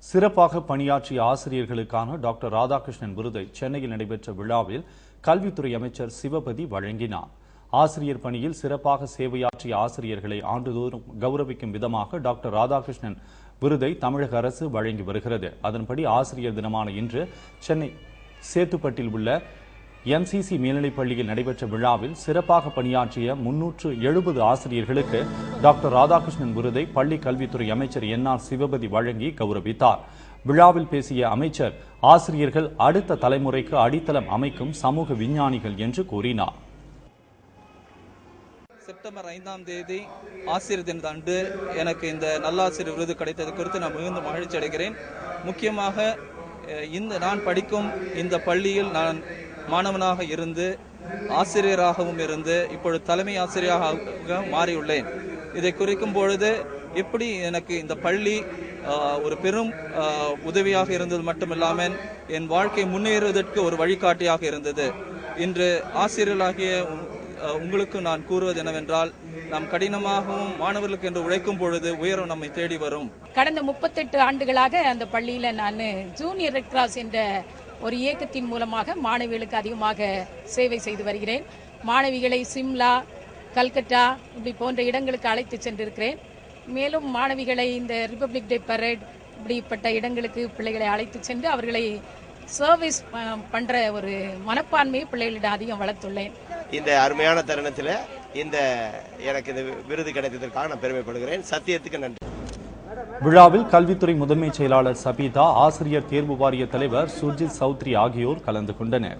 சிறப்பாக பணியாற்றிய ஆசிரியர்களுக்கான டாக்டர் ராதாகிருஷ்ணன் விருதை சென்னையில் நடைபெற்ற விழாவில் கல்வித்துறை அமைச்சர் சிவபதி வழங்கினார். ஆசிரியர் பணியில் சிறப்பாக சேவையாற்றிய ஆசிரியர்களை ஆண்டுதோறும் கௌரவிக்கும் விதமாக டாக்டர் ராதாகிருஷ்ணன் விருதை தமிழக அரசு வழங்கி வருகிறது. அதன்படி ஆசிரியர் தினமான இன்று சென்னை சேத்துப்பட்டில் உள்ள MCC மேல்நிலைப் பள்ளியில் நடைபெற்ற விழாவில் சிறப்பாக பணியாற்றிய 370 ஆசிரியர்களுக்கு டாக்டர் ராதாகிருஷ்ணன் விருதை பள்ளி கல்வித்துறை அமைச்சர் NR சிவபதி வழங்கி கௌரவித்தார். விழாவில் பேசிய அமைச்சர், ஆசிரியர்கள் அடுத்த தலைமுறைக்கு அடித்தளம் அமைக்கும் சமூக விஞ்ஞானிகள் என்று கூறினார். செப்டம்பர் 5ஆம் தேதி ஆசிரியர் தின அன்று எனக்கு இந்த நல்லாசிரியர் விருது கிடைத்தது குறித்து நான் மிகுந்த மகிழ்ச்சி அடைகிறேன். முக்கியமாக நான் படிக்கும் இந்த பள்ளியில் நான் மாணவனாக இருந்து ஆசிரியராகவும் இருந்து இப்பொழுது தலைமை ஆசிரியராக மாறியுள்ளேன். இதை குறிக்கும் பொழுது எப்படி எனக்கு இந்த பள்ளி ஒரு பெரும் உதவியாக இருந்தது மட்டுமில்லாமல் என் வாழ்க்கை முன்னேறுவதற்கு ஒரு வழிகாட்டியாக இருந்தது. இன்று ஆசிரியர்களாகிய உங்களுக்கு நான் கூறுவது என்னவென்றால், நாம் கடினமாகவும் மாணவர்களுக்கு என்று உழைக்கும் பொழுது உயரம் நம்மை தேடி வரும். கடந்த 38 ஆண்டுகளாக அந்த பள்ளியில நான் ஜூனியர் ரெட் கிராஸ் என்ற ஒரு இயக்கத்தின் மூலமாக மாணவிகளுக்கு அதிகமாக சேவை செய்து வருகிறேன். மாணவிகளை சிம்லா, கல்கத்தா இப்படி போன்ற இடங்களுக்கு அழைத்து சென்றிருக்கிறேன். மேலும் மாணவிகளை இந்த ரிபப்ளிக் டே பரேட் இப்படிப்பட்ட இடங்களுக்கு பிள்ளைகளை அழைத்து சென்று அவர்களை சர்வீஸ் பண்ற ஒரு மனப்பான்மையை பிள்ளைகளிடம் அதிகம் வளர்த்துள்ளேன். இந்த அருமையான தருணத்தில் எனக்கு இந்த விருது கிடைத்ததற்காக நான் பெருமைப்படுகிறேன். சத்தியத்துக்கு நன்றி. விழாவில் கல்வித்துறை முதன்மை செயலாளர் சபீதா, ஆசிரியர் தேர்வு வாரிய தலைவர் சுர்ஜித் சௌத்ரி ஆகியோர் கலந்து கொண்டனர்.